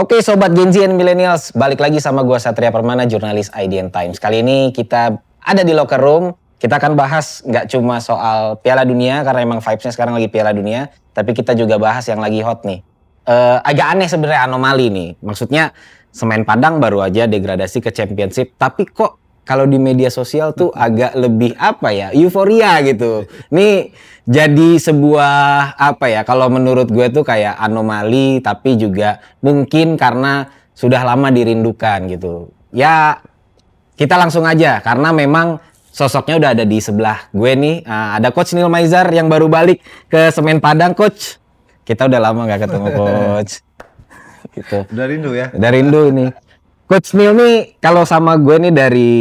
Oke Sobat Gen Z and Millennials, balik lagi sama gua Satria Permana, jurnalis IDN Times. Kali ini kita ada di locker room, kita akan bahas nggak cuma soal Piala Dunia, karena emang vibes-nya sekarang lagi Piala Dunia, tapi kita juga bahas yang lagi hot nih. Agak aneh sebenarnya, anomali nih, maksudnya Semen Padang baru aja degradasi ke Championship, tapi kok kalau di media sosial tuh agak lebih euforia gitu. Ini jadi sebuah kalau menurut gue tuh kayak anomali, tapi juga mungkin karena sudah lama dirindukan gitu. Ya kita langsung aja, karena memang sosoknya udah ada di sebelah gue nih. Ada Coach Neil Maizar yang baru balik ke Semen Padang. Coach, kita udah lama gak ketemu Coach. Gitu. Udah rindu ya? Udah rindu ini. Coach Neil nih kalau sama gue nih dari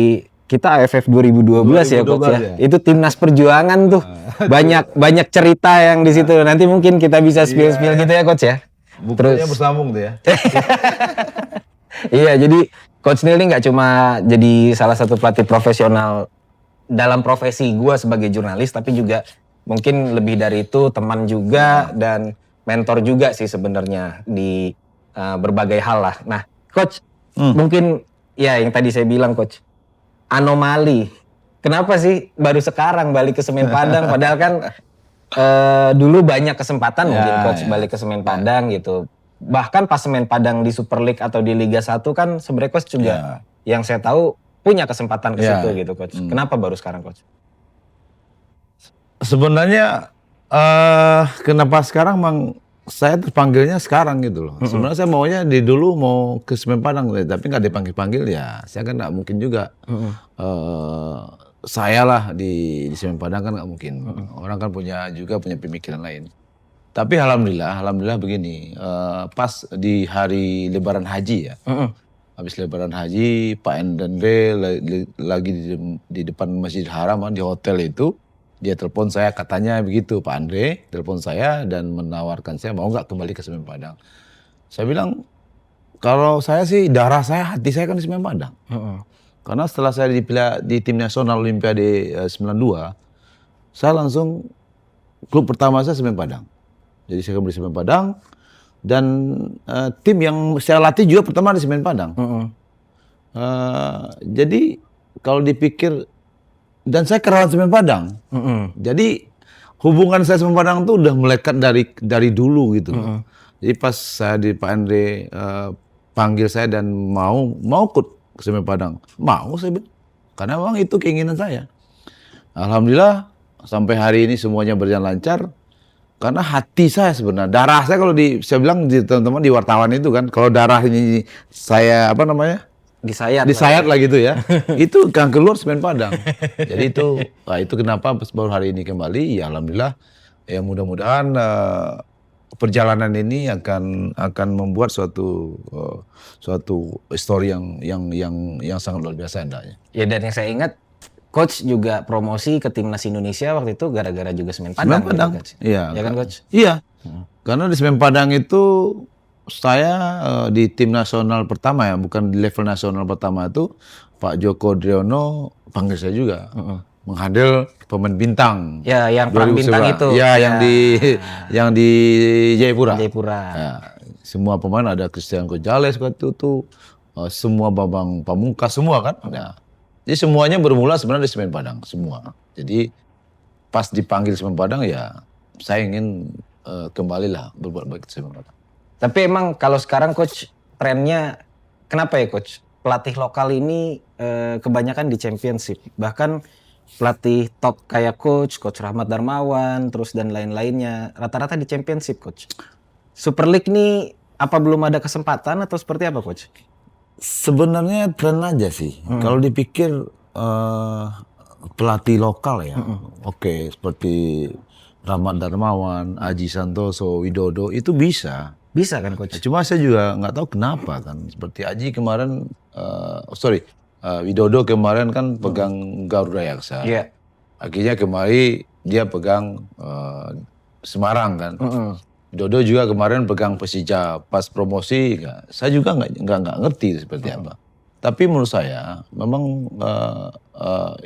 kita AFF 2012 ya Coach ya. Itu timnas perjuangan tuh. Banyak cerita yang di situ. Nanti mungkin kita bisa spill gitu ya Coach ya. Bukunya bersambung tuh ya. Iya, jadi Coach Neil ini nggak cuma jadi salah satu pelatih profesional dalam profesi gue sebagai jurnalis, tapi juga mungkin lebih dari itu teman juga dan mentor juga sih sebenarnya di berbagai hal lah. Nah, Coach, mungkin ya yang tadi saya bilang Coach, anomali. Kenapa sih baru sekarang balik ke Semen Padang? Padahal kan dulu banyak kesempatan mungkin Coach balik ke Semen Padang gitu. Bahkan pas Semen Padang di Super League atau di Liga 1 kan sebenarnya Coach juga yang saya tahu punya kesempatan ke situ gitu Coach. Kenapa baru sekarang Coach? Sebenarnya kenapa sekarang Mang saya terpanggilnya sekarang gitu loh. Sebenarnya saya maunya dulu mau ke Semen Padang, tapi nggak dipanggil-panggil ya. Saya kan nggak mungkin juga. Saya lah di Semen Padang kan nggak mungkin. Orang kan punya pemikiran lain. Tapi alhamdulillah begini. Pas di hari Lebaran Haji ya. Habis Lebaran Haji, Pak Endende lagi di depan Masjidil Haram di hotel itu. Dia telepon saya, katanya begitu, Pak Andre telepon saya dan menawarkan saya mau nggak kembali ke Semen Padang. Saya bilang, kalau saya sih darah saya, hati saya kan di Semen Padang. Karena setelah saya dipilih di tim nasional Olimpiade 92, saya langsung klub pertama saya Semen Padang. Jadi saya kembali Semen Padang dan tim yang saya latih juga pertama di Semen Padang. Jadi kalau dipikir, dan saya kenalan Semen Padang. Jadi hubungan saya Semen Padang tuh udah melekat dari dulu gitu. Jadi pas saya di Pak Andre panggil saya dan mau ke Semen Padang, mau saya bilang. Karena memang itu keinginan saya. Alhamdulillah sampai hari ini semuanya berjalan lancar. Karena hati saya sebenarnya, darah saya kalau saya bilang di teman-teman di wartawan itu kan, kalau darah ini saya disayat lah gitu ya. Itu kan keluar Semen Padang. Jadi itu kenapa baru hari ini kembali. Ya alhamdulillah. Ya mudah-mudahan perjalanan ini akan membuat suatu histori yang sangat luar biasa hendaknya. Ya, dan yang saya ingat Coach juga promosi ke timnas Indonesia waktu itu gara-gara juga Semen Padang. Semen Padang. Iya. Ya kan Coach? Iya. Karena di Semen Padang itu saya di tim nasional pertama ya, bukan di level nasional pertama itu Pak Joko Driono panggil saya juga menghandle pemain bintang. Ya, yang perang bintang itu. Ya, yang di Jayapura. Ya, semua pemain ada Christian Gonzalez waktu itu, semua Bambang Pamungkas semua kan. Ya. Jadi semuanya bermula sebenarnya di Semen Padang semua. Jadi pas dipanggil Semen Padang ya saya ingin kembalilah berbuat baik di Semen Padang. Tapi emang kalau sekarang Coach trennya kenapa ya Coach? Pelatih lokal ini kebanyakan di Championship. Bahkan pelatih top kayak Coach Rahmat Darmawan, terus dan lain-lainnya rata-rata di Championship Coach. Super League nih apa belum ada kesempatan atau seperti apa Coach? Sebenarnya tren aja sih. Kalau dipikir pelatih lokal ya, oke, seperti Rahmat Darmawan, Aji Santoso, Widodo itu bisa. Bisa kan Coach? Cuma saya juga nggak tahu kenapa kan. Seperti Aji kemarin, Widodo kemarin kan pegang Garuda Yaksa. Iya. Akhirnya kemarin dia pegang Semarang kan. Widodo juga kemarin pegang Persija. Pas promosi, saya juga nggak ngerti seperti apa. Tapi menurut saya memang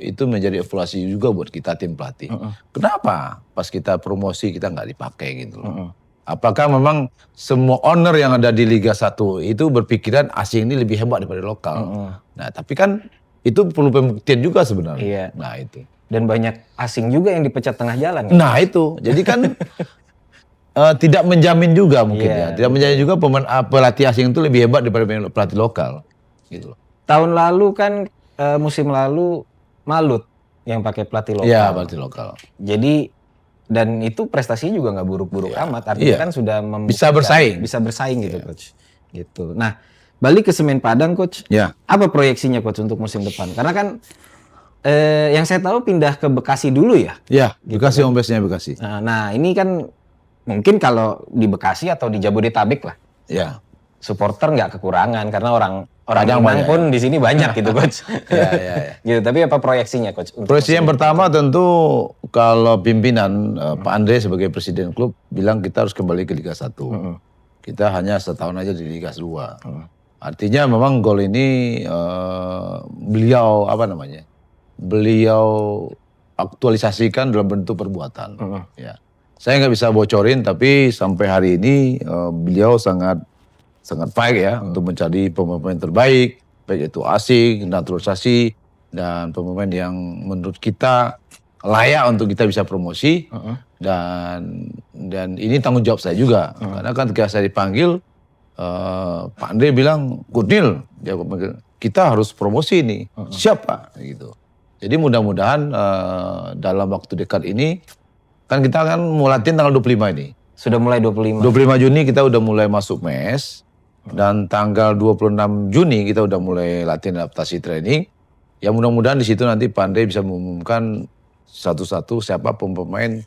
itu menjadi evaluasi juga buat kita tim pelatih. Kenapa pas kita promosi kita nggak dipakai gitu loh. Apakah memang semua owner yang ada di Liga 1 itu berpikiran asing ini lebih hebat daripada lokal? Nah, tapi kan itu perlu pembuktian juga sebenarnya. Iya. Nah, itu. Dan banyak asing juga yang dipecat tengah jalan. Ya? Nah, itu. Jadi kan tidak menjamin juga mungkin Iya, ya. Tidak menjamin juga pelatih asing itu lebih hebat daripada pelatih lokal. Gitu loh. Tahun lalu kan musim lalu Malut yang pakai pelatih lokal. Iya, pelatih lokal. Jadi dan itu prestasinya juga nggak buruk-buruk amat. Artinya kan sudah bisa bersaing. Bisa bersaing gitu, Coach. Gitu. Nah, balik ke Semen Padang, Coach. Ya. Apa proyeksinya, Coach, untuk musim depan? Karena kan yang saya tahu pindah ke Bekasi dulu ya. Ya, Bekasi home base-nya Bekasi. Nah, ini kan mungkin kalau di Bekasi atau di Jabodetabek lah. Ya. Supporter nggak kekurangan karena orang Padang Minang pun di sini banyak gitu, Coach. Ya. Gitu. Tapi apa proyeksinya, Coach? Proyeksi yang pertama tentu kalau pimpinan Pak Andre sebagai presiden klub bilang kita harus kembali ke Liga 1. Kita hanya setahun aja di Liga 2. Artinya memang gol ini beliau aktualisasikan dalam bentuk perbuatan. Ya. Saya nggak bisa bocorin, tapi sampai hari ini beliau sangat baik ya untuk mencari pemain terbaik, baik itu asing, naturalisasi, dan pemain yang menurut kita layak untuk kita bisa promosi. Dan ini tanggung jawab saya juga, karena kan ketika saya dipanggil, Pak Andre bilang, Kudnil, kita harus promosi ini, siapa? Gitu. Jadi mudah-mudahan dalam waktu dekat ini, kan kita akan mau latihan tanggal 25 ini. Sudah mulai 25. 25 Juni kita udah mulai masuk mes. Dan tanggal 26 Juni kita udah mulai latihan adaptasi training. Ya mudah-mudahan di situ nanti Pandai bisa mengumumkan satu-satu siapa pemain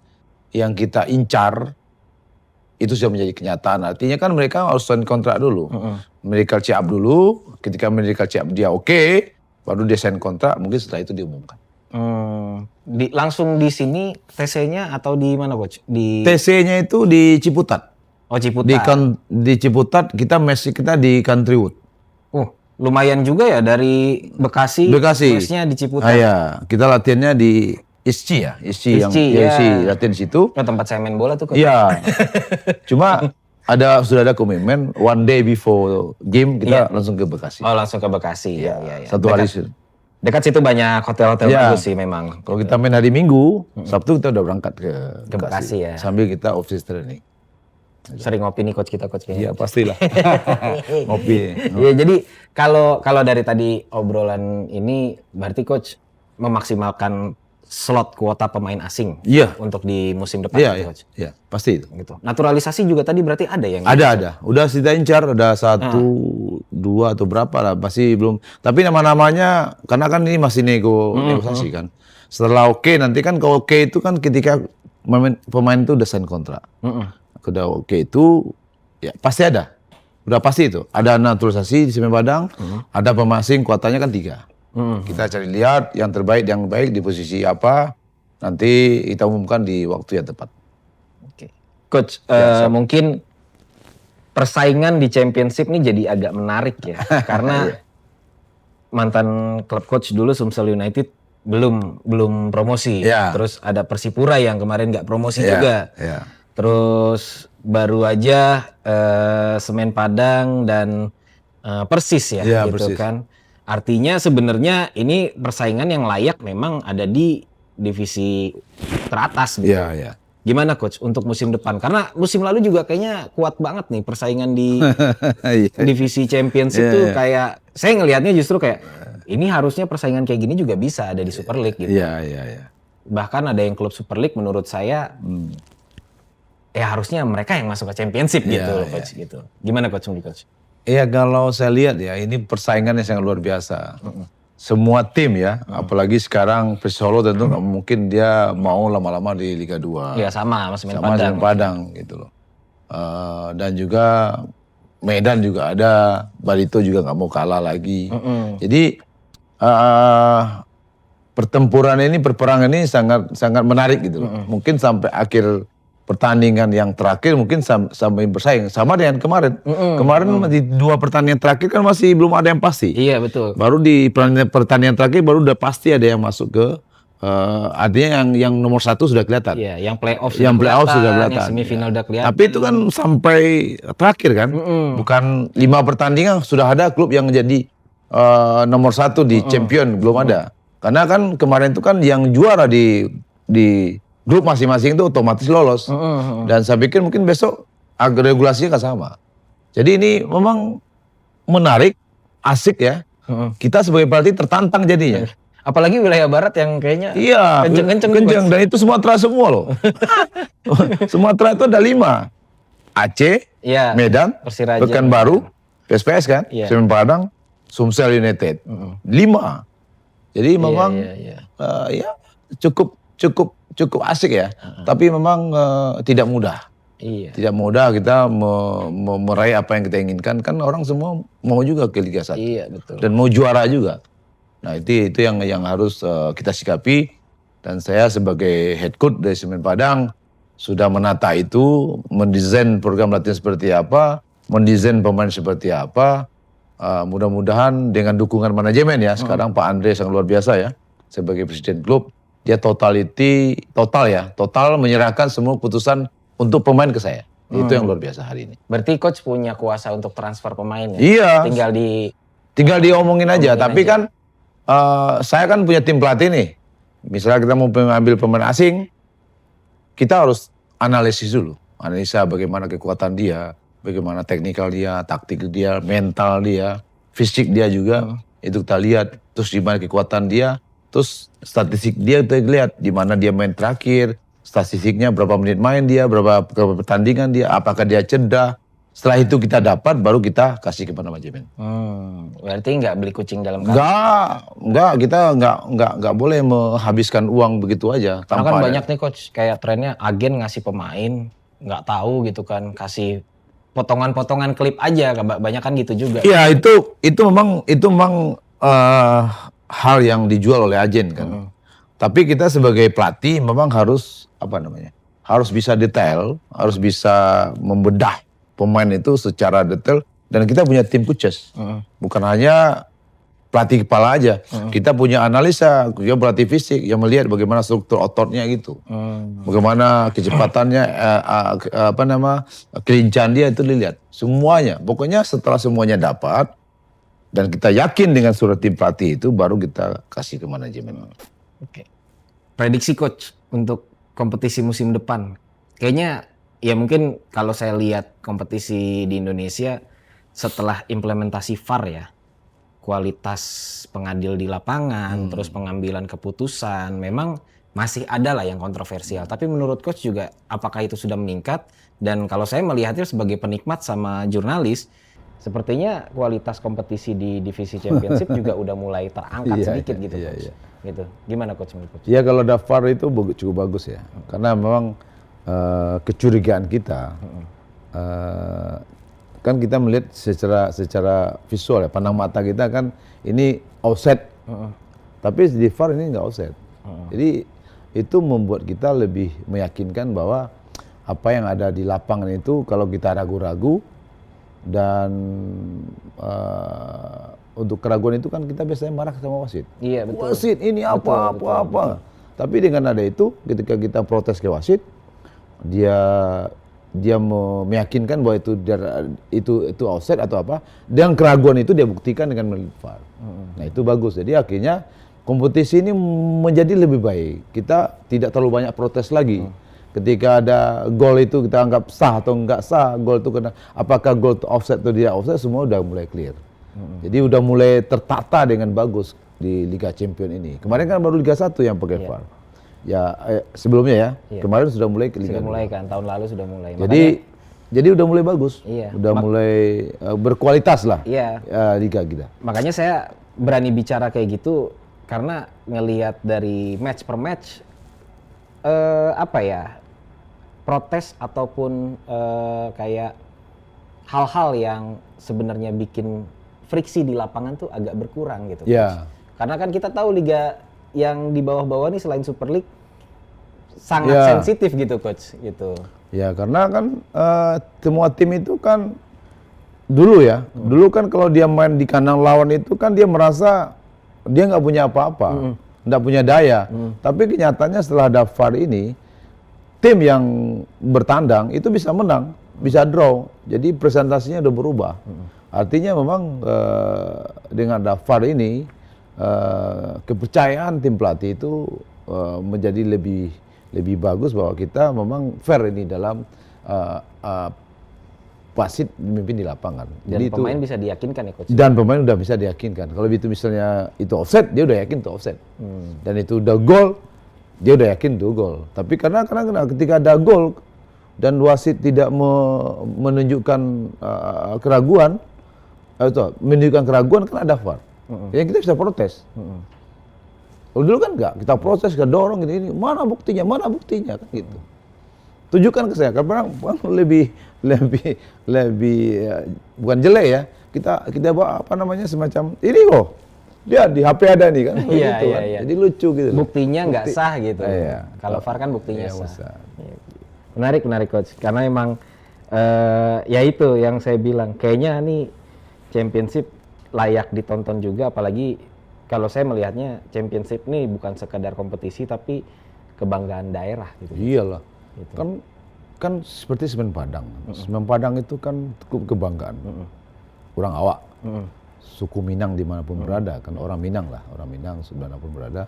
yang kita incar. Itu sudah menjadi kenyataan. Artinya kan mereka harus sign kontrak dulu. Medical check up dulu. Ketika medical check up dia oke, baru dia sign kontrak. Mungkin setelah itu diumumkan. Langsung di sini TC-nya atau di mana, Coach? TC-nya itu di Ciputat. Oh, Ciputat. Di Ciputat kita di Countrywood. Lumayan juga ya dari Bekasi. Mesnya di Ciputat. Iya, kita latihannya di ISCI ya. ISCI latihan di situ. Tempat saya main bola tuh. Iya. Cuma sudah ada komitmen one day before game kita langsung ke Bekasi. Oh, langsung ke Bekasi. Iya. Satu hari sih. Dekat situ banyak hotel-hotel bagus sih memang. Kalau kita main hari Minggu, Sabtu kita udah berangkat ke Bekasi ya. Sambil kita off-season training. Sering ngopi nih coach kita coach. Iya pastilah. Ngopi. Iya jadi kalau dari tadi obrolan ini berarti coach memaksimalkan slot kuota pemain asing untuk di musim depan coach. Iya, pasti itu. Gitu. Naturalisasi juga tadi berarti ada yang ada. Udah kita incar ada 1, 2 atau berapa lah masih belum. Tapi nama-namanya karena kan ini masih negosiasi kan. Setelah nanti kan kalau itu kan ketika pemain itu udah sign kontrak. Udah itu ya pasti ada. Udah pasti itu. Ada naturalisasi di Semen Padang, ada pemain asing kuotanya kan 3. Kita cari lihat yang terbaik, yang baik di posisi apa. Nanti kita umumkan di waktu yang tepat. Oke. Coach, mungkin persaingan di championship ini jadi agak menarik ya. Karena mantan klub coach dulu Sumsel United belum promosi. Terus ada Persipura yang kemarin nggak promosi juga. Terus baru aja Semen Padang dan Persis ya gitu Persis. Kan. Artinya sebenarnya ini persaingan yang layak memang ada di divisi teratas gitu. Gimana coach untuk musim depan? Karena musim lalu juga kayaknya kuat banget nih persaingan di divisi Championship tuh kayak saya ngelihatnya justru kayak ini harusnya persaingan kayak gini juga bisa ada di Super League gitu. Bahkan ada yang klub Super League menurut saya ya harusnya mereka yang masuk ke Championship gitu coach gitu. Gimana coach menurut coach? Iya kalau saya lihat ya ini persaingan yang sangat luar biasa. Semua tim ya, apalagi sekarang Persis Solo tentu nggak mungkin dia mau lama-lama di Liga 2. Iya sama Semen Padang gitu loh. Dan juga Medan juga ada, Barito juga nggak mau kalah lagi. Jadi perperangan ini sangat menarik gitu loh. Mungkin sampai akhir pertandingan yang terakhir mungkin sampai bersaing sama dengan kemarin. Kemarin di 2 pertandingan terakhir kan masih belum ada yang pasti. Iya betul. Baru di pertandingan terakhir baru udah pasti ada yang masuk ke artinya yang nomor 1 sudah kelihatan. Iya, yang playoff sudah kelihatan. yang semifinal udah kelihatan. Tapi itu kan sampai terakhir kan, bukan 5 pertandingan sudah ada klub yang jadi nomor 1 di champion, belum ada. Karena kan kemarin itu kan yang juara di grup masing-masing itu otomatis lolos. Dan saya pikir mungkin besok regulasinya kan sama. Jadi ini memang menarik, asik ya. Kita sebagai pelatih tertantang jadinya. Apalagi wilayah barat yang kayaknya kenceng. Dan itu Sumatera semua loh. Sumatera itu ada 5. Aceh, ya, Medan, Persiraja, Pekanbaru, PSPS kan, Semen Padang, Sumsel United. 5. Jadi memang ya cukup asik ya. Tapi memang tidak mudah. Tidak mudah kita meraih apa yang kita inginkan. Kan orang semua mau juga ke Liga 1. Iya, betul. Dan mau juara juga. Nah itu yang harus kita sikapi. Dan saya sebagai head coach dari Semen Padang sudah menata itu, mendesain program latihan seperti apa, mendesain pemain seperti apa. Mudah-mudahan dengan dukungan manajemen ya. Sekarang Pak Andre sangat luar biasa ya sebagai presiden klub. Dia total menyerahkan semua keputusan untuk pemain ke saya. Itu yang luar biasa hari ini. Berarti coach punya kuasa untuk transfer pemain ya? Iya. Tinggal diomongin aja. Tapi kan saya kan punya tim pelatih nih. Misalnya kita mau mengambil pemain asing, kita harus analisis dulu. Analisa bagaimana kekuatan dia, bagaimana teknikal dia, taktik dia, mental dia, fisik dia juga. Itu kita lihat. Terus di mana kekuatan dia, terus statistik dia kita lihat di mana dia main terakhir. Statistiknya berapa menit main dia, berapa pertandingan dia, apakah dia cedera. Setelah itu kita dapat, baru kita kasih kepada manajemen. Berarti nggak beli kucing dalam karung? Enggak, kita nggak boleh menghabiskan uang begitu aja. Karena kan banyak nih coach, kayak trennya agen ngasih pemain, nggak tahu gitu kan, kasih potongan-potongan klip aja, banyak kan gitu juga. Iya itu memang hal yang dijual oleh agen kan. Tapi kita sebagai pelatih memang harus harus bisa detail, harus bisa membedah pemain itu secara detail. Dan kita punya tim coaches, bukan hanya pelatih kepala aja. Kita punya analisa, dia pelatih fisik yang melihat bagaimana struktur ototnya gitu, bagaimana kecepatannya, kelincahan dia itu dilihat semuanya. Pokoknya setelah semuanya dapat dan kita yakin dengan surat tim pelatih itu, baru kita kasih ke manajemen. Oke. Prediksi coach untuk kompetisi musim depan. Kayaknya ya mungkin kalau saya lihat kompetisi di Indonesia setelah implementasi VAR ya, kualitas pengadil di lapangan, terus pengambilan keputusan, memang masih ada lah yang kontroversial. Tapi menurut coach juga apakah itu sudah meningkat? Dan kalau saya melihatnya sebagai penikmat sama jurnalis, sepertinya kualitas kompetisi di divisi championship juga udah mulai terangkat sedikit gitu, coach. Gitu. Gimana coach menurut coach? Ya kalau ada VAR itu cukup bagus ya. Karena memang kecurigaan kita kan kita melihat secara visual ya, pandang mata kita kan ini offset. Tapi di VAR ini nggak offset. Jadi itu membuat kita lebih meyakinkan bahwa apa yang ada di lapangan itu kalau kita ragu-ragu dan untuk keraguan itu kan kita biasanya marah sama wasit. Iya betul. Wasit ini apa. Tapi dengan ada itu, ketika kita protes ke wasit, dia meyakinkan bahwa itu offset atau apa. Dan keraguan itu dia buktikan dengan melalui VAR. Nah itu bagus. Jadi akhirnya kompetisi ini menjadi lebih baik. Kita tidak terlalu banyak protes lagi. Ketika ada gol itu kita anggap sah atau enggak sah, gol itu kena, apakah gol itu offset atau tidak offset, semua udah mulai clear. Jadi udah mulai tertata dengan bagus di Liga Champion ini. Kemarin kan baru Liga 1 yang pakai VAR. Ya sebelumnya ya, kemarin sudah mulai ke Liga 2. Sudah mulai kan, tahun lalu sudah mulai. Jadi udah mulai bagus. Udah mulai berkualitas lah Liga kita. Makanya saya berani bicara kayak gitu karena ngelihat dari match per match protes ataupun kayak hal-hal yang sebenarnya bikin friksi di lapangan tuh agak berkurang gitu. Karena kan kita tahu liga yang di bawah-bawah nih selain Super League sangat sensitif gitu coach gitu. Ya karena kan semua tim itu kan dulu kan kalau dia main di kandang lawan itu kan dia merasa dia nggak punya apa-apa. nggak punya daya. Tapi kenyataannya setelah ada VAR ini, tim yang bertandang itu bisa menang, bisa draw. Jadi presentasinya udah berubah. Artinya memang dengan ada VAR ini kepercayaan tim pelatih itu menjadi lebih bagus bahwa kita memang fair ini dalam wasit memimpin di lapangan. Dan Jadi pemain itu, bisa diyakinkan ya coach. dan pemain udah bisa diyakinkan. Kalau itu misalnya itu offset, dia udah yakin itu offset. Dan itu udah gol, dia udah yakin itu gol. Tapi karena ketika ada gol dan wasit tidak menunjukkan keraguan, menunjukkan keraguan kan ada VAR. Yang kita bisa protes. Kalau dulu kan enggak, kita proses, kita dorong ini, mana buktinya kan gitu. Tunjukkan ke saya, karena lebih bukan jelek ya. Kita bawa apa namanya semacam ini loh. Dia di HP ada nih kan. Iya, gitu kan. iya. Jadi lucu gitu. Buktinya nggak sah gitu. Iya. Kalau VAR kan buktinya Iya, sah. sah. Menarik coach. Karena emang ya itu yang saya bilang. Kayaknya nih championship layak ditonton juga. Apalagi kalau saya melihatnya championship nih bukan sekadar kompetisi tapi kebanggaan daerah gitu. Iyalah. Gitu. Kan seperti Semen Padang. Semen Padang itu kan klub kebanggaan. Orang awak. Suku Minang dimanapun berada, kan orang Minang dimanapun berada.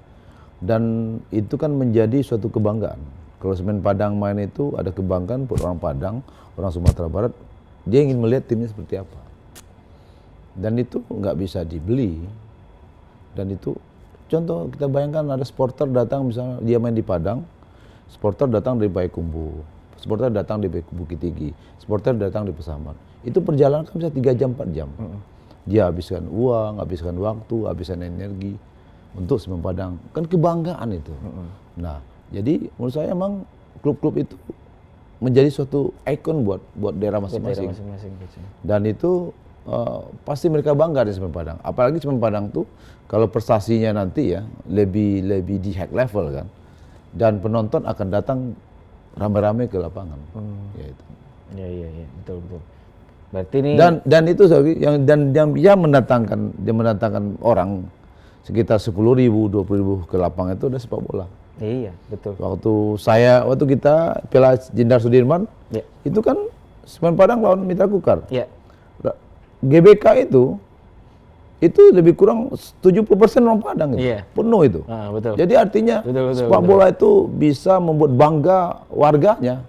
Dan itu kan menjadi suatu kebanggaan. Kalau Semen Padang main itu ada kebanggaan buat orang Padang, orang Sumatera Barat, dia ingin melihat timnya seperti apa. Dan itu nggak bisa dibeli. Dan itu, contoh kita bayangkan ada supporter datang misalnya dia main di Padang, supporter datang dari Payakumbuh, supporter datang dari Bukit Tinggi, supporter datang di Pesaman. Itu perjalanan kan bisa 3 jam, 4 jam. Dia habiskan uang, habiskan waktu, habiskan energi untuk Semen Padang. Kan kebanggaan itu. Nah, jadi menurut saya emang klub-klub itu menjadi suatu ikon buat daerah masing-masing. Dan itu pasti mereka bangga di Semen Padang. Apalagi Semen Padang tuh kalau prestasinya nanti ya lebih di high level kan. Dan penonton akan datang ramai-ramai ke lapangan. Ya itu. Iya, betul. Berarti ini Dan itu yang mendatangkan orang sekitar 10.000, 20.000 ke lapangan itu udah sepak bola. iya, betul. Waktu kita Piala Jenderal Sudirman, Ya. itu kan Semen Padang lawan Mitra Kukar. Iya. GBK itu lebih kurang 70% orang Padang itu. Iya. Penuh itu. Betul. Jadi artinya Betul, sepak bola itu bisa membuat bangga warganya.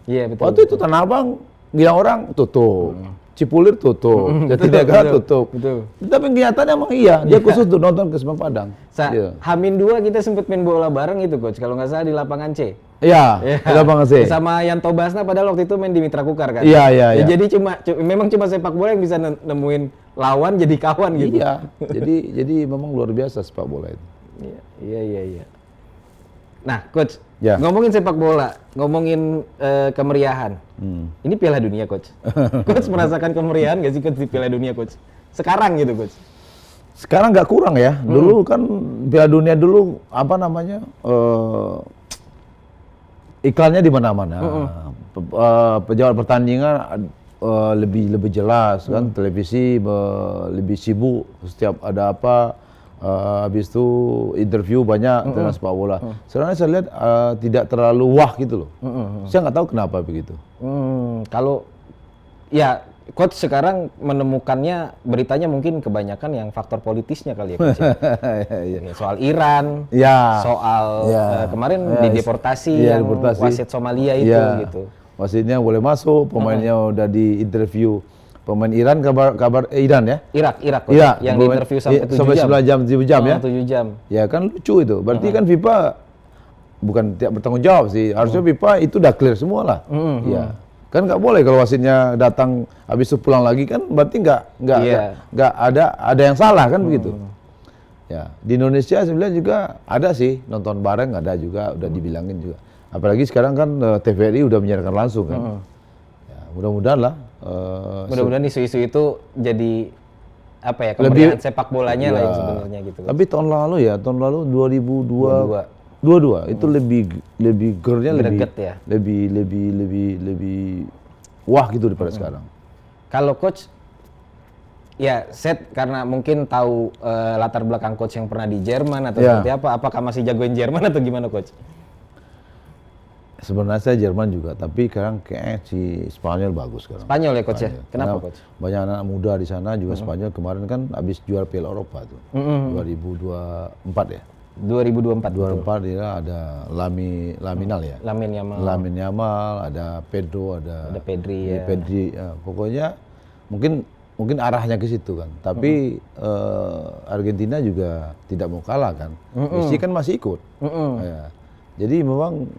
Iya, betul. Waktu itu Tanah Abang bilang orang tutup. Cipulir tutup, Jatinegara tutup. Betul. Tapi kenyataannya emang iya, dia khusus tuh nonton ke Semen Padang. Iya. H-2 kita sempat main bola bareng itu coach, kalau nggak salah di lapangan C. Iya, udah banget sih. Sama Yanto Basna padahal waktu itu main di Mitra Kukar kan. Iya. Ya, jadi memang cuma sepak bola yang bisa nemuin lawan jadi kawan gitu. Iya, jadi memang luar biasa sepak bola itu. Iya. Nah, coach, Ya. ngomongin sepak bola, ngomongin kemeriahan. Ini Piala Dunia, coach. Coach merasakan kemeriahan nggak sih coach di Piala Dunia, coach? Sekarang gitu, coach. Sekarang nggak kurang ya. Dulu kan Piala Dunia dulu apa namanya? Iklannya di mana-mana. Pejabat pertandingan lebih jelas kan, televisi lebih sibuk setiap ada apa. Habis itu interview banyak tentang sepak bola. Sebenarnya saya lihat tidak terlalu wah gitu loh. Saya nggak tahu kenapa begitu. Kalau ya coach sekarang menemukannya beritanya mungkin kebanyakan yang faktor politisnya kali ya coach. Ya, soal Iran, soal kemarin dideportasi yang wasit Somalia itu gitu. Wasitnya boleh masuk, pemainnya udah diinterview. Pemain Iran kabar Iran ya? Irak yang diinterview sampai 11 jam 7 jam ya? 7 jam. Ya kan lucu itu. Berarti kan FIFA bukan tidak bertanggung jawab sih. Harusnya FIFA itu udah clear semua lah. Ya. Kan nggak boleh kalau wasitnya datang habis itu pulang lagi kan berarti nggak ada yang salah kan begitu. Ya, di Indonesia sebenarnya juga ada sih nonton bareng ada juga udah dibilangin juga. Apalagi sekarang kan TVRI udah menyiarkan langsung kan. Ya, mudah-mudahan lah. Mudah-mudahan isu-isu itu jadi apa ya kemeriahan sepak bolanya lah yang sebenarnya gitu. Tapi tahun lalu 2022 itu lebih gernya lebih wah gitu daripada sekarang. Kalau coach Ya, Set karena mungkin tahu latar belakang coach yang pernah di Jerman atau Ya. seperti apa? Apakah masih jagoin Jerman atau gimana, coach? Sebenarnya saya Jerman juga, tapi sekarang kayaknya si Spanyol bagus sekarang. Spanyol ya, coach ya? Spanyol. Kenapa, Karena coach? banyak anak muda di sana juga Spanyol kemarin kan habis juara Piala Eropa tuh. 2024 ya. 2024. 2024 dia ada Laminal ya. Lamine Yamal. Lamine Yamal, ada Pedro, Ada Pedri ya. Pedri, ya. Pokoknya mungkin arahnya ke situ kan. Tapi Argentina juga tidak mau kalah kan. Messi kan masih ikut. Ya. Jadi memang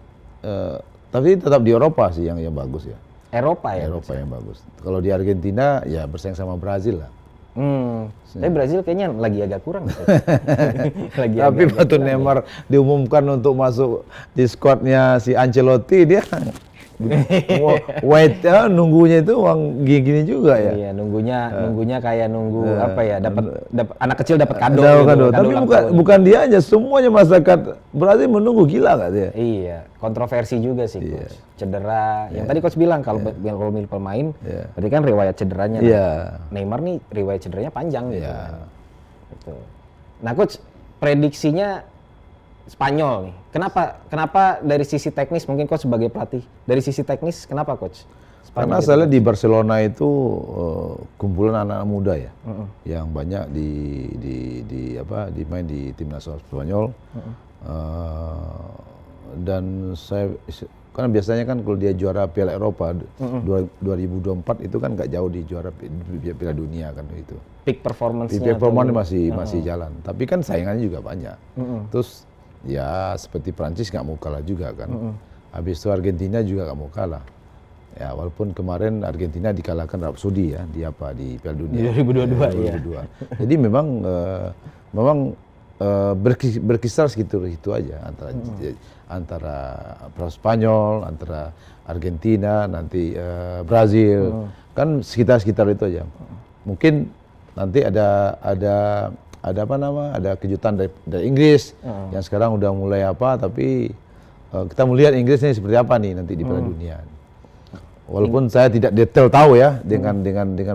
tapi tetap di Eropa sih yang bagus ya. Eropa ya. Eropa yang bagus. Kalau di Argentina ya bersaing sama Brazil lah. Tapi Brazil kayaknya lagi agak kurang. Coach. Lagi Tapi agak waktu Neymar diumumkan untuk masuk di squadnya si Ancelotti, dia wait ya, nunggunya itu uang gini juga ya. Iya, nunggunya kayak nunggu apa ya? Dapat anak kecil dapat kado. Ada gitu, kado. kado Tapi ulang bukan tahun. bukan dia aja, semuanya masyarakat Brazil menunggu, gila nggak dia? Iya, kontroversi juga sih, coach. Cedera. Yang tadi coach bilang kalau milih pemain, berarti kan riwayat cederanya. Iya. Neymar nih riwayat cederanya panjang gitu. Iya. Kan. Gitu. Nah, coach, prediksinya Spanyol nih. Kenapa dari sisi teknis, mungkin coach sebagai pelatih, dari sisi teknis kenapa coach? Karena gitu, saya lihat di Barcelona itu kumpulan anak-anak muda ya, yang banyak dimain di tim nasional Spanyol. Dan saya karena biasanya kan kalau dia juara Piala Eropa 2024 itu kan nggak jauh di juara Piala Dunia kan itu. Peak performance-nya. Performance masih jalan, tapi kan saingannya juga banyak. Terus ya seperti Prancis nggak mau kalah juga kan. Habis itu Argentina juga nggak mau kalah. Ya walaupun kemarin Argentina dikalahkan Arab Saudi ya di Piala Dunia 2022 ya. 2022. Jadi memang berkisar segitu aja antara Spanyol, antara Argentina, nanti Brazil, kan sekitar itu aja. Mungkin nanti ada kejutan dari Inggris yang sekarang udah mulai tapi kita melihat Inggris ini seperti apa nih nanti di Piala Dunia. Walaupun saya tidak detail tahu ya dengan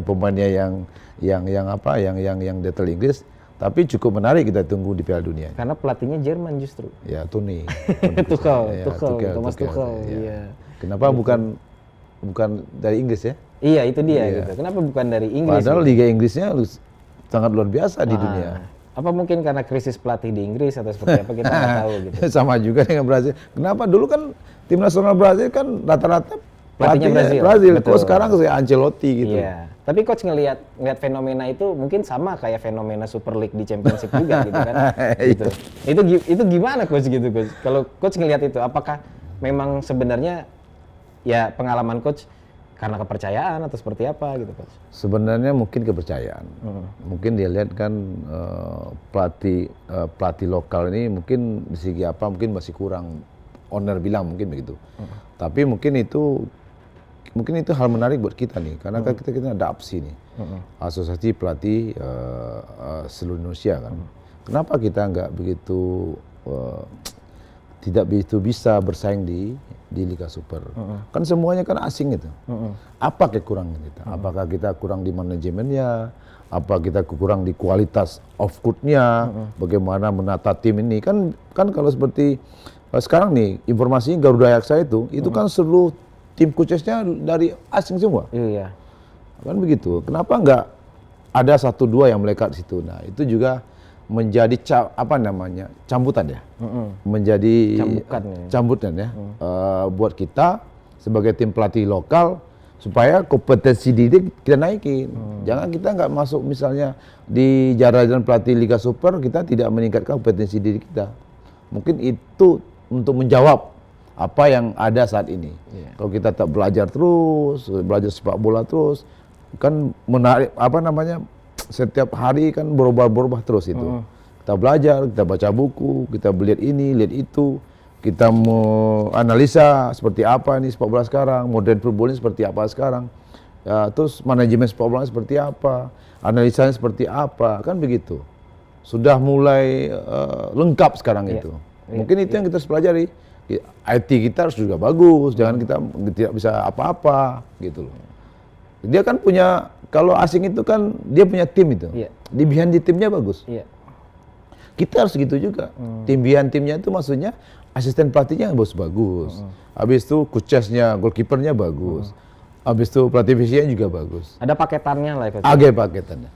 pemainnya yang detail Inggris, tapi cukup menarik kita tunggu di Piala Dunia. Karena pelatihnya Jerman justru. Ya, Tuchel, Thomas Tuchel. Ya. Iya. Kenapa bukan dari Inggris ya? Iya, itu dia gitu. Kenapa bukan dari Inggris? Padahal Liga Inggrisnya sangat luar biasa di dunia. Apa mungkin karena krisis pelatih di Inggris atau seperti apa kita nggak tahu gitu. Sama juga dengan Brazil. Kenapa dulu kan tim nasional Brazil kan rata-rata pelatihnya Brazil. Betul. Kok sekarang kayak Ancelotti gitu. Iya. Tapi coach ngelihat fenomena itu mungkin sama kayak fenomena Super League di Championship juga gitu kan. Gitu. Itu gimana coach gitu coach? Kalau coach ngelihat itu apakah memang sebenarnya ya pengalaman coach karena kepercayaan atau seperti apa gitu coach? Sebenarnya mungkin kepercayaan. Mungkin dia lihat kan pelatih lokal ini mungkin di segi apa mungkin masih kurang. Owner bilang mungkin begitu. Tapi mungkin itu hal menarik buat kita nih, karena kan kita ada APSI nih, Asosiasi Pelatih Seluruh Indonesia kan. Kenapa kita nggak tidak begitu bisa bersaing di Liga Super? Kan semuanya kan asing itu. Apa kekurangan kita? Apakah kita kurang di manajemennya? Apa kita kurang di kualitas off court-nya? Bagaimana menata tim ini? Kan kalau seperti sekarang nih informasinya Garuda Yaksa itu kan seluruh tim coachesnya dari asing semua. Iya. Kan begitu. Kenapa nggak ada 1-2 yang melekat di situ? Nah, itu juga menjadi cambutan ya. Menjadi cambutan ya. Buat kita sebagai tim pelatih lokal supaya kompetensi diri kita naikin. Jangan kita nggak masuk misalnya di jajaran pelatih Liga Super, kita tidak meningkatkan kompetensi diri kita. Mungkin itu untuk menjawab apa yang ada saat ini. Kalau kita tak belajar sepak bola terus, kan menarik setiap hari kan berubah terus itu. Kita belajar, kita baca buku, kita lihat ini, lihat itu, kita mau analisa seperti apa nih sepak bola sekarang, modern football ini seperti apa sekarang, terus manajemen sepak bola seperti apa, analisanya seperti apa, kan begitu. Sudah mulai lengkap sekarang itu. Mungkin itu yang kita harus pelajari. IT kita harus juga bagus, jangan kita tidak bisa apa-apa gitu loh. Dia kan punya, kalau asing itu kan dia punya tim itu. Iya. Di behind di timnya bagus. Iya. Kita harus gitu juga. Tim behind timnya itu maksudnya asisten pelatihnya bagus. Habis itu coachnya, goalkeepernya bagus. Habis itu pelatih visinya juga bagus. Ada paketannya lah Coach. Agak paketannya.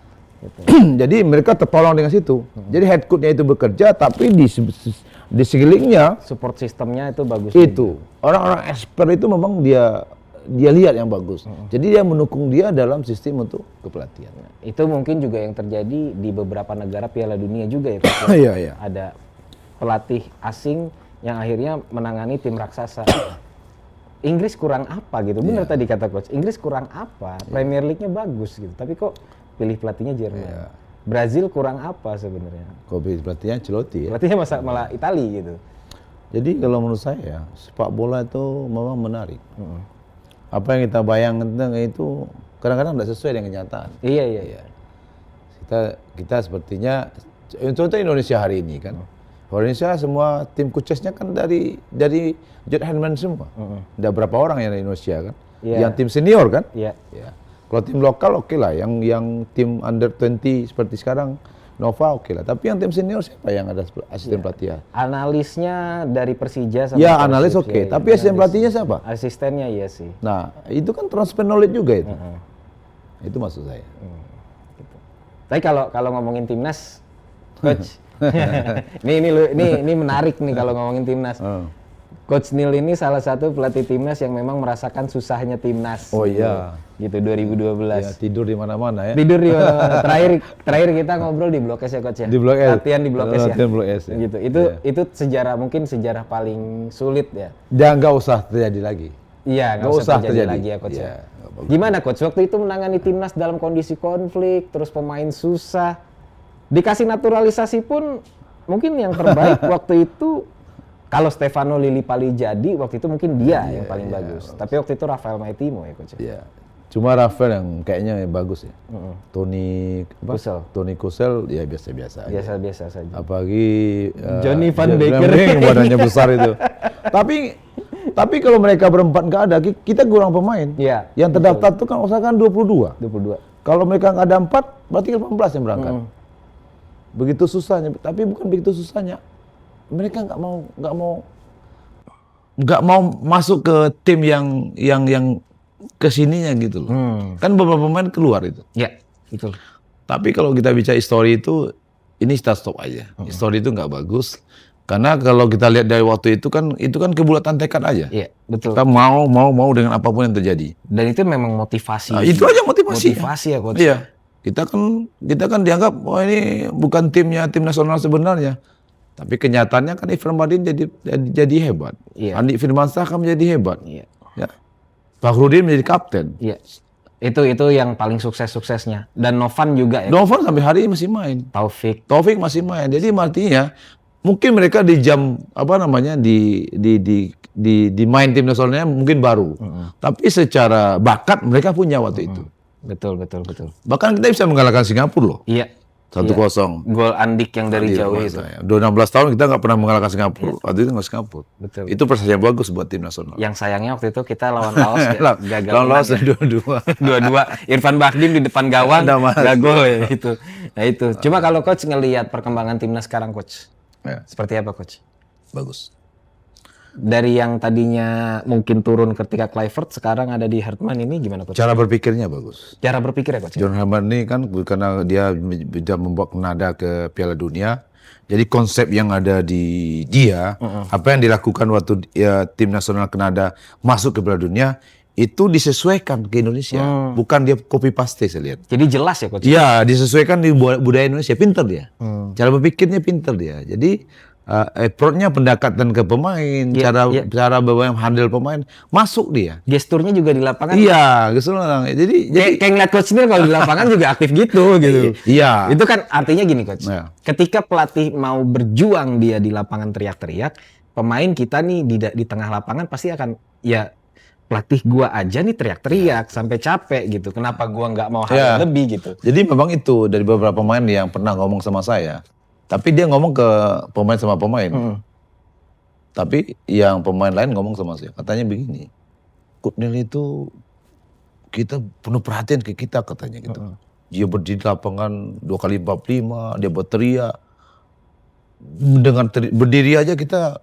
Jadi mereka tertolong dengan situ. Jadi head coach-nya itu bekerja, tapi di sekelilingnya Support sistemnya itu bagus. itu orang-orang expert itu memang dia lihat yang bagus. Jadi dia mendukung dia dalam sistem untuk kepelatihan. Itu mungkin juga yang terjadi di beberapa negara Piala Dunia juga ya Coach. Iya, iya. Ada pelatih asing yang akhirnya menangani tim raksasa. Inggris kurang apa gitu. Benar tadi kata Coach. Inggris kurang apa? Premier League-nya bagus gitu. Tapi kok pilih pelatihnya Jerman. Brazil kurang apa sebenarnya? Kopi pelatihnya Ancelotti ya. Pelatihnya malah Itali gitu. Jadi kalau menurut saya sepak bola itu memang menarik. Apa yang kita bayangkan itu kadang-kadang tidak sesuai dengan kenyataan. Iya. Kita sepertinya contoh Indonesia hari ini kan. Indonesia semua tim coachesnya kan dari Jude Handman semua. Ada berapa orang yang dari Indonesia kan? Iya. Yang tim senior kan? Iya. Ya. Kalau tim lokal oke lah, yang tim under 20 seperti sekarang Nova oke lah. Tapi yang tim senior siapa yang ada asisten pelatih? Analisnya dari Persija sama Ya Persib, analis oke, ya, tapi asisten pelatihnya siapa? Asistennya iya sih. Nah itu kan transfer knowledge juga itu. Itu maksud saya. Tapi kalau ngomongin timnas, Coach, ini menarik nih kalau ngomongin timnas. Coach Neil ini salah satu pelatih timnas yang memang merasakan susahnya timnas. Oh iya. Gitu 2012. Ya, tidur di mana-mana ya. Tidur di mana-mana. Terakhir kita ngobrol di Blok S ya Coach ya. Di Blok S. Latihan di Blok S ya. Latihan Blok S ya. Gitu. Itu mungkin sejarah paling sulit ya. Dan nggak usah terjadi lagi. Iya, nggak usah terjadi lagi ya Coach ya. Gimana Coach? Waktu itu menangani timnas dalam kondisi konflik, terus pemain susah. Dikasih naturalisasi pun mungkin yang terbaik waktu itu kalau Stefano Lillipali jadi waktu itu mungkin dia yang paling bagus. Tapi waktu itu Rafael Maitimo ya Coach. Iya. Cuma Rafael yang kayaknya bagus ya. Tony Kusel ya biasa-biasa aja. Biasa-biasa saja. Apalagi Johnny Van Becker yang badannya besar itu. Tapi kalau mereka berempat nggak ada, kita kurang pemain. Iya. Yang terdaftar itu kan usahakan 22. 22. Kalau mereka nggak ada 4, berarti 18 yang berangkat. Begitu susahnya, tapi bukan begitu susahnya. Mereka nggak mau masuk ke tim yang kesininya gitu loh. Kan beberapa pemain keluar itu. Iya, betul. Tapi kalau kita bicara histori itu, ini kita stop aja. Histori itu nggak bagus. Karena kalau kita lihat dari waktu itu kan kebulatan tekad aja. Iya, betul. Kita mau dengan apapun yang terjadi. Dan itu memang motivasi. Nah, itu aja motivasi. Motivasi ya Coach. Iya. Kita kan dianggap ini bukan tim nasional sebenarnya. Tapi kenyataannya kan Irfan Bahdim jadi hebat. Iya. Andi Firmansyah kan menjadi hebat. Iya. Ya. Fakhrudin menjadi kapten. Iya. Itu yang paling suksesnya. Dan Novan juga ya. Novan sampai hari ini masih main. Taufik masih main. Jadi artinya mungkin mereka di jam di main tim nasionalnya mungkin baru. Tapi secara bakat mereka punya waktu itu. Betul. Bahkan kita bisa mengalahkan Singapura loh. Iya. 1-0. Gol Andik yang dari jauh itu. Udah 16 tahun kita nggak pernah mengalahkan Singapura. Waktu itu nggak Singapura. Betul. Itu prestasi yang bagus buat tim nasional. Yang sayangnya waktu itu kita lawan Laos gagal. Lawan Laos 2-2. 2-2. Irfan Bahdim di depan gawang nggak gol ya itu. Nah itu. Cuma kalau Coach ngelihat perkembangan timnas sekarang Coach. Ya. Seperti apa Coach? Bagus. Dari yang tadinya mungkin turun ketika Kluivert sekarang ada di Hartman ini gimana Coach? Cara berpikirnya bagus. Cara berpikir ya Coach? John Hartman ini kan karena dia bisa membawa Kanada ke Piala Dunia. Jadi konsep yang ada di dia, apa yang dilakukan waktu tim nasional Kanada masuk ke Piala Dunia, itu disesuaikan ke Indonesia. Bukan dia copy paste saya lihat. Jadi jelas ya Coach? Iya, disesuaikan di budaya Indonesia. Pinter dia. Cara berpikirnya pinter dia. Jadi approach-nya pendekatan ke pemain, cara bagaimana handle pemain, masuk dia. Gesturnya juga di lapangan. Iya, gesturnya. Jadi kayak ngeliat Coach Neil kalau di lapangan juga aktif gitu. Iya. Itu kan artinya gini Coach. Iya. Ketika pelatih mau berjuang dia di lapangan teriak-teriak, pemain kita nih di tengah lapangan pasti akan ya pelatih gua aja nih teriak-teriak sampai capek gitu. Kenapa gua nggak mau hal lebih gitu. Jadi memang itu dari beberapa pemain yang pernah ngomong sama saya. Tapi dia ngomong ke pemain sama pemain. Tapi yang pemain lain ngomong sama saya. Katanya begini, Coach Neil itu kita penuh perhatian ke kita katanya gitu. Dia berdiri di lapangan 2x45, dia berteriak. Dengan berdiri aja kita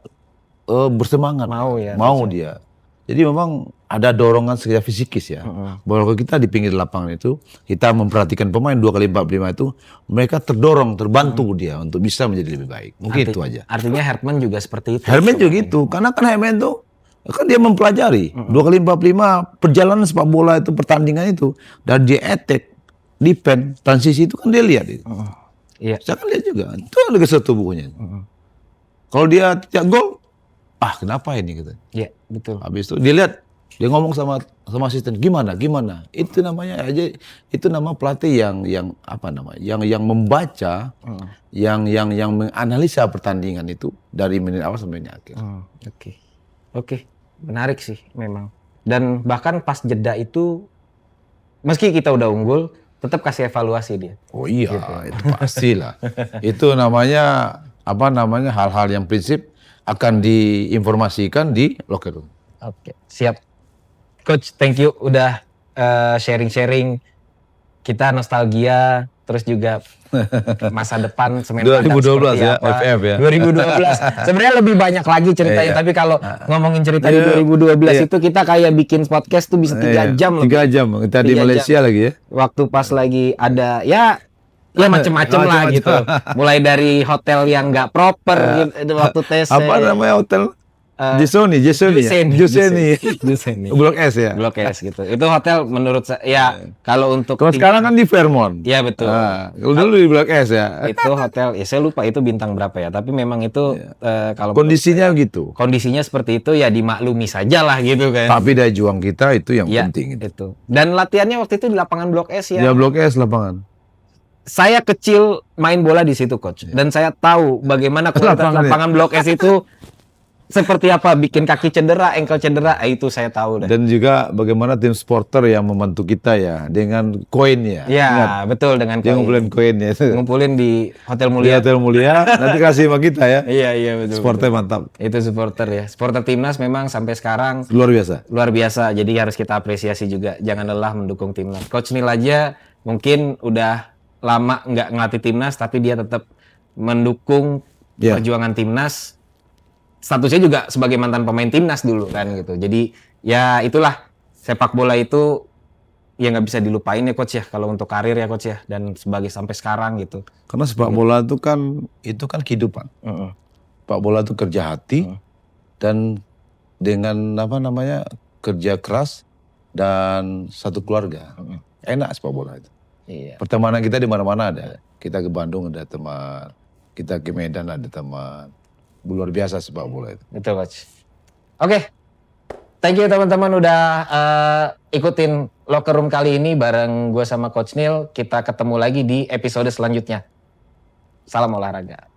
bersemangat. Mau ya, Mau dia. Jadi memang ada dorongan secara fisikis ya. Bahwa kita di pinggir lapangan itu, kita memperhatikan pemain 2x45 itu, mereka terdorong, terbantu dia untuk bisa menjadi lebih baik. Mungkin itu aja. Artinya Herman juga seperti itu. Herman juga gitu. Karena kan Herman tuh, kan dia mempelajari. 2x45 perjalanan sepak bola itu, pertandingan itu. Dan dia attack, defend, transisi itu kan dia lihat itu. Iya. Saya kan lihat juga. Itu ada gestur tubuhnya. Kalau dia tidak gol, kenapa ini gitu. Iya, betul. Habis itu dia lihat, dia ngomong sama asisten, gimana? Itu namanya aja, itu nama pelatih yang apa namanya? Yang membaca, yang menganalisa pertandingan itu dari menit awal sampai menit akhir. Oke. Menarik sih memang. Dan bahkan pas jeda itu, meski kita udah unggul, tetap kasih evaluasi dia. Oh iya, itu pastilah. Itu namanya apa namanya hal-hal yang prinsip akan diinformasikan di locker room. Oke, siap. Coach, thank you udah sharing-sharing. Kita nostalgia, terus juga masa depan semen Padang 2012 seperti ya, apa. FF ya. 2012. Sebenarnya lebih banyak lagi ceritanya, tapi kalau ngomongin cerita di 2012 itu kita kayak bikin podcast tuh bisa 3 jam lebih. 3 jam, kita di 3 Malaysia jam. lagi ya. Waktu pas lagi ada ya macem-macem lah gitu. Mulai dari hotel yang nggak proper gitu, waktu tes. Apa namanya hotel? Juseni. Blok S ya. Blok S gitu. Itu hotel menurut saya ya kalau untuk Kalau sekarang kan di Fairmont. ya betul. Kalau dulu di Blok S ya. Itu hotel ya saya lupa itu bintang berapa ya, tapi memang itu kalau Kondisinya gitu. kondisinya seperti itu ya dimaklumi saja lah gitu kan. Tapi daya juang kita itu yang Ya, penting. itu. Dan latihannya waktu itu di lapangan Blok S ya. Ya Blok S lapangan. Saya kecil main bola di situ coach, dan saya tahu bagaimana kualitas lapangan Blok S itu seperti apa, bikin kaki cedera, ankle cedera, itu saya tahu. Dan juga bagaimana tim supporter yang membantu kita ya dengan koin ya. Ya, Ingat, betul dengan dia ngumpulin koinnya itu. ngumpulin di Hotel Di Mulia. Hotel Mulia, nanti kasih sama kita ya. Iya betul. Supporter mantap. Itu supporter ya. Supporter timnas memang sampai sekarang Luar biasa. luar biasa. Jadi harus kita apresiasi juga. Jangan lelah mendukung timnas. Coach Nil aja mungkin udah lama nggak ngelatih timnas, tapi dia tetap mendukung perjuangan timnas. Statusnya juga sebagai mantan pemain timnas dulu kan gitu. Jadi ya itulah sepak bola itu ya nggak bisa dilupain ya coach ya kalau untuk karir ya coach ya, dan sebagai sampai sekarang gitu. Karena sepak bola itu kan kehidupan. Sepak bola itu kerja hati dan dengan apa namanya kerja keras dan satu keluarga. Enak sepak bola itu. Iya. Pertemanan kita di mana-mana ada. Kita ke Bandung ada teman, kita ke Medan ada teman. Luar biasa sepak bola itu. Betul coach. Oke. Thank you teman-teman udah ikutin Locker Room kali ini bareng gue sama Coach Nil. Kita ketemu lagi di episode selanjutnya. Salam olahraga.